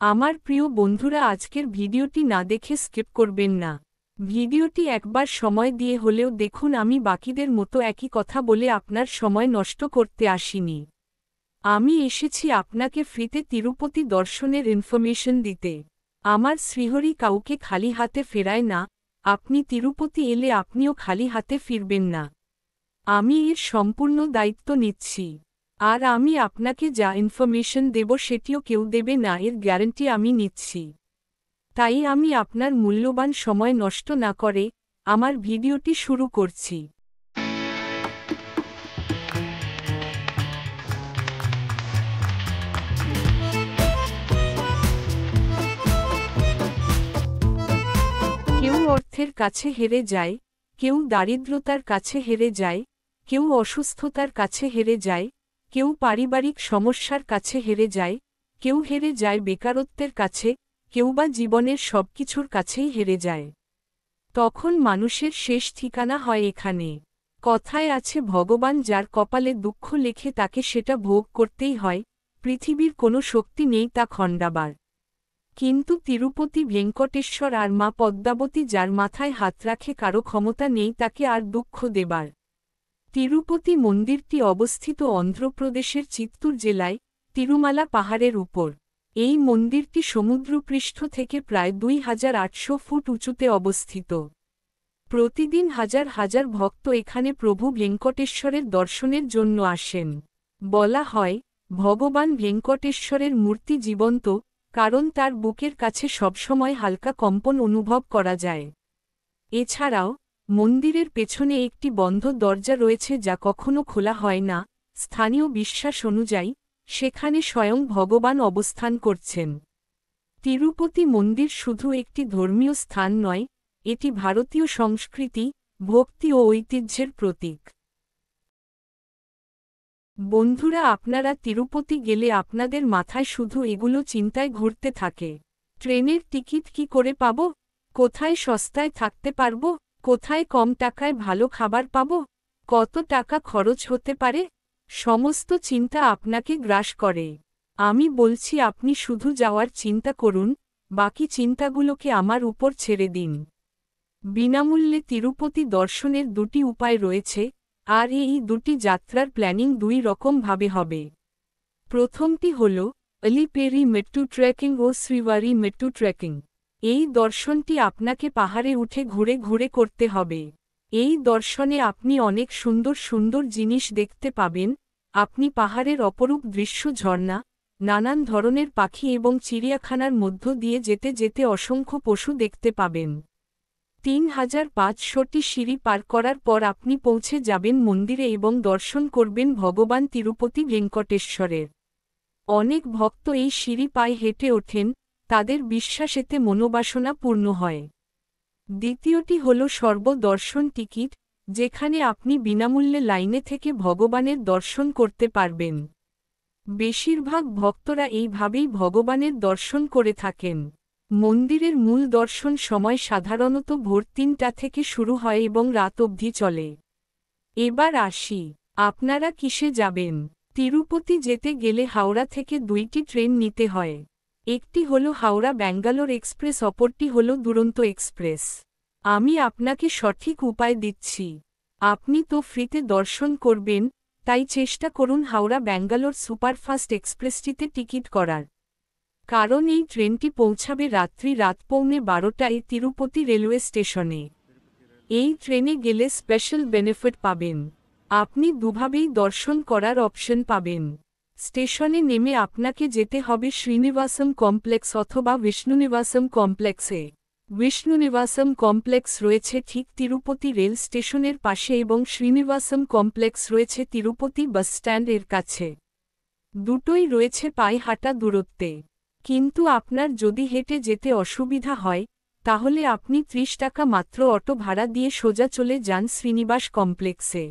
আমার প্রিয় বন্ধুরা, আজকের ভিডিওটি না দেখে স্কিপ করবেন না। ভিডিওটি একবার সময় দিয়ে হলেও দেখুন। আমি বাকিদের মতো একই কথা বলে আপনার সময় নষ্ট করতে আসিনি। আমি এসেছি আপনাকে ফ্রিতে তিরুপতি দর্শনের ইনফরমেশন দিতে। আমার শ্রীহরি কাউকে খালি হাতে ফেরায় না। আপনি তিরুপতি এলে আপনিও খালি হাতে ফিরবেন না। আমি এর সম্পূর্ণ দায়িত্ব নিচ্ছি। আর আমি আপনাকে যা ইনফরমেশন দেব সেটিও কেউ দেবে না, এর গ্যারান্টি আমি নিচ্ছি। তাই আমি আপনার মূল্যবান সময় নষ্ট না করে আমার ভিডিওটি শুরু করছি। কেউ অর্থের কাছে হেরে যায়, কেউ দারিদ্রতার কাছে হেরে যায়, কেউ অসুস্থতার কাছে হেরে যায়, কেউ পারিবারিক সমস্যার কাছে হেরে যায়, কেউ হেরে যায় বেকারত্বের কাছে, কেউ বা জীবনের সবকিছুর কাছেই হেরে যায়। তখন মানুষের শেষ ঠিকানা হয় এখানে। কথায় আছে, ভগবান যার কপালে দুঃখ লেখে তাকে সেটা ভোগ করতেই হয়। পৃথিবীর কোনো শক্তি নেই তা খণ্ডাবার। কিন্তু তিরুপতি ভেঙ্কটেশ্বর আর মা পদ্মাবতী যার মাথায় হাত রাখে কারো ক্ষমতা নেই তাকে আর দুঃখ দেবার। তিরুপতি মন্দিরটি অবস্থিত অন্ধ্রপ্রদেশের চিত্তুর জেলায়, তিরুমালা পাহাড়ের উপর। এই মন্দিরটি সমুদ্রপৃষ্ঠ থেকে প্রায় 2800 ফুট উঁচুতে অবস্থিত। প্রতিদিন হাজার হাজার ভক্ত এখানে প্রভু ভেঙ্কটেশ্বরের দর্শনের জন্য আসেন। বলা হয়, ভগবান ভেঙ্কটেশ্বরের মূর্তি জীবন্ত, কারণ তার বুকের কাছে সবসময় হালকা কম্পন অনুভব করা যায়। এছাড়াও মন্দিরের পেছনে একটি বন্ধ দরজা রয়েছে যা কখনো খোলা হয় না। স্থানীয় বিশ্বাস অনুযায়ী সেখানে স্বয়ং ভগবান অবস্থান করছেন। তিরুপতি মন্দির শুধু একটি ধর্মীয় স্থান নয়, এটি ভারতীয় সংস্কৃতি, ভক্তি ও ঐতিহ্যের প্রতীক। বন্ধুরা, আপনারা তিরুপতি গেলে আপনাদের মাথায় শুধু এগুলো চিন্তায় ঘুরতে থাকে। ট্রেনের টিকিট কি করে পাব? কোথায় সস্তায় থাকতে পারব? কোথায় কম টাকায় ভালো খাবার পাব? কত টাকা খরচ হতে পারে? সমস্ত চিন্তা আপনাকে গ্রাস করে। আমি বলছি, আপনি শুধু যাওয়ার চিন্তা করুন, বাকি চিন্তাগুলোকে আমার উপর ছেড়ে দিন। বিনামূল্যে তিরুপতি দর্শনের দুটি উপায় রয়েছে, আর এই দুটি যাত্রার প্ল্যানিং দুই রকম ভাবে হবে। প্রথমটি হল আলিপেরি মেট্টু ট্রেকিং ও শ্রীওয়ারি মেট্টু ট্রেকিং। এই দর্শনটি আপনাকে পাহাড়ে উঠে ঘুরে ঘুরে করতে হবে। এই দর্শনে আপনি অনেক সুন্দর সুন্দর জিনিস দেখতে পাবেন। আপনি পাহাড়ের অপরূপ দৃশ্য, ঝর্ণা, নানান ধরনের পাখি এবং চিড়িয়াখানার মধ্য দিয়ে যেতে যেতে অসংখ্য পশু দেখতে পাবেন। 3500টি সিঁড়ি পার করার পর আপনি পৌঁছে যাবেন মন্দিরে এবং দর্শন করবেন ভগবান তিরুপতি ভেঙ্কটেশ্বরের। অনেক ভক্ত এই সিঁড়ি পায়ে হেঁটে ওঠেন, তাদের বিশ্বাস এতে মনোবাসনা পূর্ণ হয়। দ্বিতীয়টি হল সর্বদর্শন টিকিট, যেখানে আপনি বিনামূল্যে লাইনে থেকে ভগবানের দর্শন করতে পারবেন। বেশিরভাগ ভক্তরা এইভাবেই ভগবানের দর্শন করে থাকেন। মন্দিরের মূল দর্শন সময় সাধারণত ভোর 3টা থেকে শুরু হয় এবং রাত অবধি চলে। এবার আসি, আপনারা কিসে যাবেন? তিরুপতি যেতে গেলে হাওড়া থেকে 2টি ট্রেন নিতে হয়। একটি হল হাওড়া ব্যাঙ্গালোর এক্সপ্রেস, অপরটি হল দুরন্ত এক্সপ্রেস। আমি আপনাকে সঠিক উপায় দিচ্ছি। আপনি তো ফ্রিতে দর্শন করবেন, তাই চেষ্টা করুন হাওড়া ব্যাঙ্গালোর সুপারফাস্ট এক্সপ্রেসটিতে টিকিট করার। কারণ এই ট্রেনটি পৌঁছাবে রাত্রি রাত 12:15টায় তিরুপতি রেলওয়ে স্টেশনে। এই ট্রেনে গেলে স্পেশাল বেনিফিট পাবেন। আপনি দুভাবেই দর্শন করার অপশন পাবেন। স্টেশনে নেমে আপনাকে যেতে হবে শ্রীনিবাসম কমপ্লেক্স অথবা বিষ্ণুনিবাসম কমপ্লেক্সে। বিষ্ণুনিবাসম কমপ্লেক্স রয়েছে ঠিক তিরুপতি রেল স্টেশনের পাশে এবং শ্রীনিবাসম কমপ্লেক্স রয়েছে তিরুপতি বাস স্ট্যান্ডের কাছে। দুটোই রয়েছে পায়ে হাঁটা দূরত্বে। কিন্তু আপনার যদি হেঁটে যেতে অসুবিধা হয়, তাহলে আপনি 30 টাকা মাত্র অটো ভাড়া দিয়ে সোজা চলে যান শ্রীনিবাস কমপ্লেক্সে।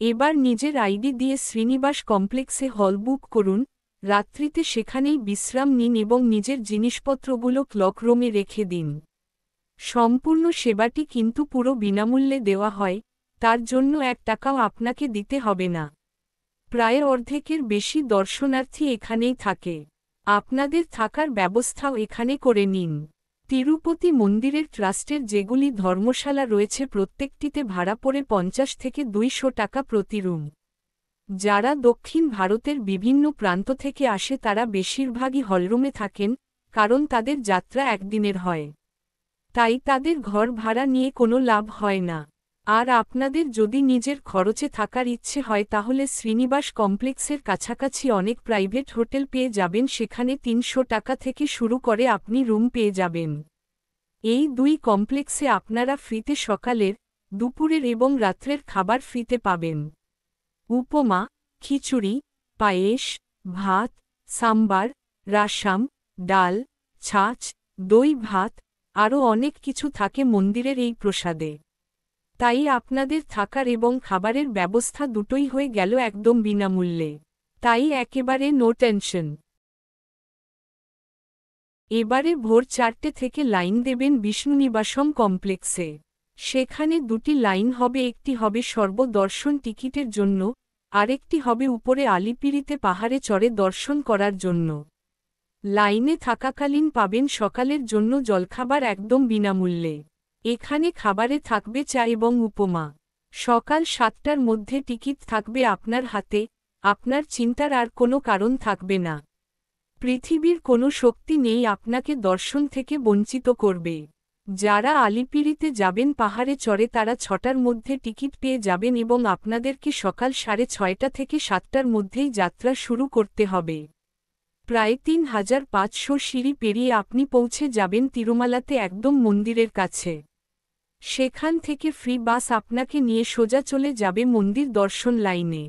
এবার নিজের আইডি দিয়ে শ্রীনিবাস কমপ্লেক্সে হল বুক করুন, রাত্রিতে সেখানেই বিশ্রাম নিন এবং নিজের জিনিসপত্রগুলো ক্লক রুমে রেখে দিন। সম্পূর্ণ সেবাটি কিন্তু পুরো বিনামূল্যে দেওয়া হয়, তার জন্য 1 টাকাও আপনাকে দিতে হবে না। প্রায় অর্ধেকের বেশি দর্শনার্থী এখানেই থাকে। আপনাদের থাকার ব্যবস্থাও এখানে করে নিন। তিরুপতি মন্দিরের ট্রাস্টের যেগুলি ধর্মশালা রয়েছে প্রত্যেকটিতে ভাড়া পড়ে 50 থেকে 200 টাকা প্রতি রুম। যারা দক্ষিণ ভারতের বিভিন্ন প্রান্ত থেকে আসে তারা বেশিরভাগই হলরুমে থাকেন, কারণ তাদের যাত্রা একদিনের হয়। তাই তাদের ঘর ভাড়া নিয়ে কোনো লাভ হয় না। আর আপনাদের যদি নিজের খরচে থাকার ইচ্ছে হয় তাহলে শ্রীনিবাস কমপ্লেক্সের কাছাকাছি অনেক প্রাইভেট হোটেল পেয়ে যাবেন, সেখানে 300 টাকা থেকে শুরু করে আপনি রুম পেয়ে যাবেন। এই দুই কমপ্লেক্সে আপনারা ফ্রিতে সকালের, দুপুরের এবং রাত্রের খাবার ফ্রিতে পাবেন। উপমা, খিচুড়ি, পায়েস, ভাত, সাম্বার, রাসাম, ডাল, ছাঁচ, দই ভাত, আরও অনেক কিছু থাকে মন্দিরের এই প্রসাদে। তাই আপনাদের থাকার এবং খাবারের ব্যবস্থা দুটোই হয়ে গেল একদম বিনামূল্যে। তাই একেবারে নো টেনশন। এবারে ভোর 4টে থেকে লাইন দেবেন বিষ্ণুনিবাসম কমপ্লেক্সে। সেখানে দুটি লাইন হবে, একটি হবে সর্বদর্শন টিকিটের জন্য, আরেকটি হবে উপরে আলিপিরিতে পাহাড়ে চড়ে দর্শন করার জন্য। লাইনে থাকাকালীন পাবেন সকালের জন্য জলখাবার একদম বিনামূল্যে। এখানে খাবারে থাকবে চা এবং উপমা। সকাল 7টার মধ্যে টিকিট থাকবে আপনার হাতে, আপনার চিন্তার আর কোনো কারণ থাকবে না। পৃথিবীর কোনো শক্তি নেই আপনাকে দর্শন থেকে বঞ্চিত করবে। যারা আলিপিরিতে যাবেন পাহাড়ে চড়ে তারা 6টার মধ্যে টিকিট পেয়ে যাবেন এবং আপনাদেরকে সকাল 6:30 থেকে 7টার মধ্যেই যাত্রা শুরু করতে হবে। প্রায় 3500 সিঁড়ি পেরিয়ে আপনি পৌঁছে যাবেন তিরুমালাতে একদম মন্দিরের কাছে। সেখান থেকে ফ্রি বাস আপনাকে নিয়ে সোজা চলে যাবে মন্দির দর্শন লাইনে।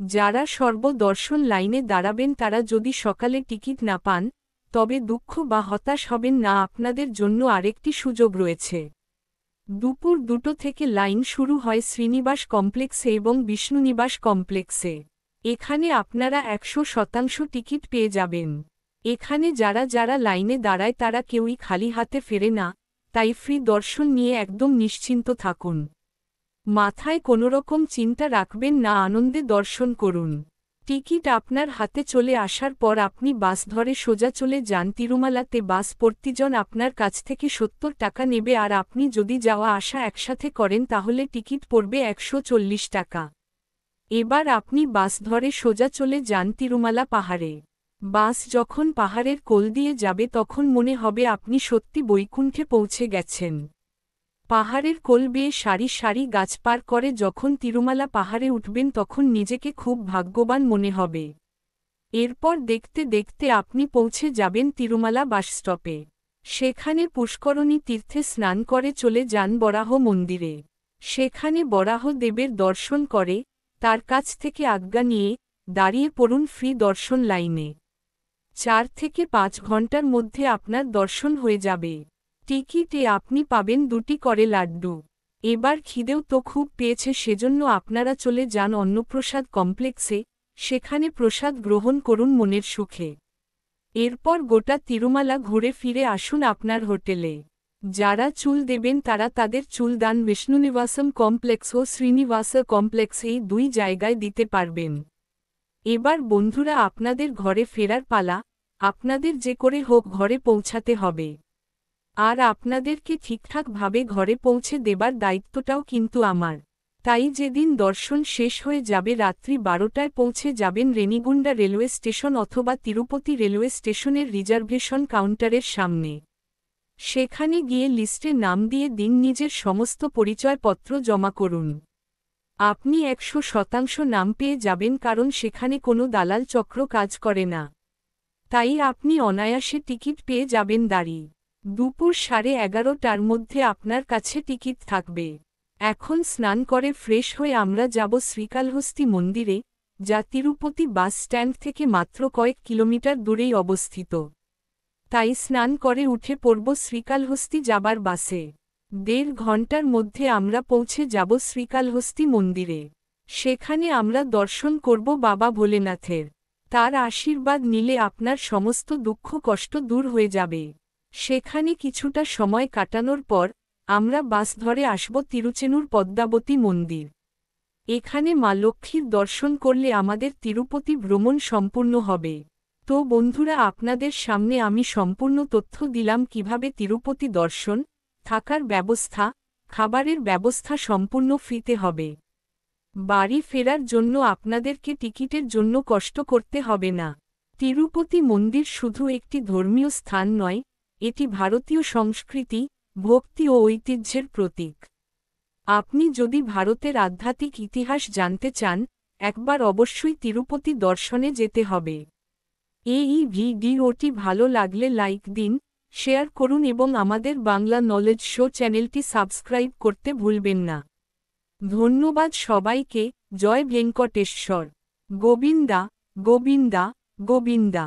যারা সর্বদর্শন লাইনে দাঁড়াবেন তারা যদি সকালে টিকিট না পান, তবে দুঃখ বা হতাশ হবেন না, আপনাদের জন্য আরেকটি সুযোগ রয়েছে। দুপুর 2টো থেকে লাইন শুরু হয় শ্রীনিবাস কমপ্লেক্সে এবং বিষ্ণুনিবাস কমপ্লেক্সে। এখানে আপনারা 100% টিকিট পেয়ে যাবেন। এখানে যারা যারা লাইনে দাঁড়ায় তারা কেউই খালি হাতে ফেরে না, তাই ফ্রি দর্শন নিয়ে একদম নিশ্চিন্ত থাকুন। মাথায় কোনোরকম চিন্তা রাখবেন না, আনন্দে দর্শন করুন। টিকিট আপনার হাতে চলে আসার পর আপনি বাস ধরে সোজা চলে যান তিরুমালাতে। বাস প্রতিজন আপনার কাছ থেকে 70 টাকা নেবে, আর আপনি যদি যাওয়া আসা একসাথে করেন তাহলে টিকিট পড়বে 140 টাকা। এবার আপনি বাস ধরে সোজা চলে যান তিরুমালা পাহাড়ে। বাস যখন পাহাড়ের কোল দিয়ে যাবে তখন মনে হবে আপনি সত্যি বৈকুণ্ঠে পৌঁছে গেছেন। পাহাড়ের কোল বেয়ে সারি সারি গাছ পার করে যখন তিরুমালা পাহাড়ে উঠবেন তখন নিজেকে খুব ভাগ্যবান মনে হবে। এরপর দেখতে দেখতে আপনি পৌঁছে যাবেন তিরুমালা বাসস্টপে। সেখানে পুষ্করণী তীর্থে স্নান করে চলে যান বরাহ মন্দিরে। সেখানে বরাহ দেবের দর্শন করে তার কাছ থেকে আজ্ঞা নিয়ে দাঁড়িয়ে পড়ুন ফ্রি দর্শন লাইনে। 4 থেকে 5 ঘন্টার মধ্যে আপনার দর্শন হয়ে যাবে। টিকিটে আপনি পাবেন 2টি করে লাড্ডু। এবার খিদেও তো খুব পেয়েছে, সেজন্য আপনারা চলে যান অন্নপ্রসাদ কমপ্লেক্সে, সেখানে প্রসাদ গ্রহণ করুন মনের সুখে। এরপর গোটা তিরুমালা ঘুরে ফিরে আসুন আপনার হোটেলে। যারা চুল দেবেন তারা তাদের চুল দান বিষ্ণুনিবাসম কমপ্লেক্স ও শ্রীনিবাস কমপ্লেক্স এই 2 জায়গায় দিতে পারবেন। এবার বন্ধুরা আপনাদের ঘরে ফেরার পালা, আপনাদের যে করে হোক ঘরে পৌঁছাতে হবে। আর আপনাদেরকে ঠিকঠাকভাবে ঘরে পৌঁছে দেবার দায়িত্বটাও কিন্তু আমার। তাই যেদিন দর্শন শেষ হয়ে যাবে রাত্রি 12টায় পৌঁছে যাবেন রেনিগুন্ডা রেলওয়ে স্টেশন অথবা তিরুপতি রেলওয়ে স্টেশনের রিজার্ভেশন কাউন্টারের সামনে। সেখানে গিয়ে লিস্টে নাম দিয়ে দিন, নিজের সমস্ত পরিচয়পত্র জমা করুন। আপনি 100% নাম পেয়ে যাবেন, কারণ সেখানে কোনো দালাল চক্র কাজ করে না। তাই আপনি অনায়াসে টিকিট পেয়ে যাবেন দাঁড়িয়ে। দুপুর 11:30টার মধ্যে আপনার কাছে টিকিট থাকবে। এখন স্নান করে ফ্রেশ হয়ে আমরা যাব শ্রীকালহস্তি মন্দিরে, যা তিরুপতি বাস স্ট্যান্ড থেকে মাত্র কয়েক কিলোমিটার দূরেই অবস্থিত। তাই স্নান করে উঠে পড়ব শ্রীকালহস্তি যাবার বাসে। 1.5 ঘন্টার মধ্যে আমরা পৌঁছে যাব শ্রীকালহস্তি মন্দিরে। সেখানে আমরা দর্শন করব বাবা ভোলেনাথের। তার আশীর্বাদ নিলে আপনার সমস্ত দুঃখ কষ্ট দূর হয়ে যাবে। সেখানে কিছুটা সময় কাটানোর পর আমরা বাস ধরে আসব তিরুচেনুর পদ্মাবতী মন্দির। এখানে মা লক্ষ্মীর দর্শন করলে আমাদের তিরুপতি ভ্রমণ সম্পূর্ণ হবে। তো বন্ধুরা, আপনাদের সামনে আমি সম্পূর্ণ তথ্য দিলাম কিভাবে তিরুপতি দর্শন, থাকার ব্যবস্থা, খাবারের ব্যবস্থা সম্পূর্ণ ফ্রিতে হবে। বাড়ি ফেরার জন্য আপনাদেরকে টিকিটের জন্য কষ্ট করতে হবে না। তিরুপতি মন্দির শুধু একটি ধর্মীয় স্থান নয়, এটি ভারতীয় সংস্কৃতি, ভক্তি ও ঐতিহ্যের প্রতীক। আপনি যদি ভারতের আধ্যাত্মিক ইতিহাস জানতে চান, একবার অবশ্যই তিরুপতি দর্শনে যেতে হবে। এই ভিডিওটি ভালো লাগলে লাইক দিন, শেয়ার করুন এবং আমাদের বাংলা নলেজ শো চ্যানেলটি সাবস্ক্রাইব করতে ভুলবেন না। ধন্যবাদ সবাইকে। জয় ভেঙ্কটেশ্বর। গোবিন্দা গোবিন্দা গোবিন্দা।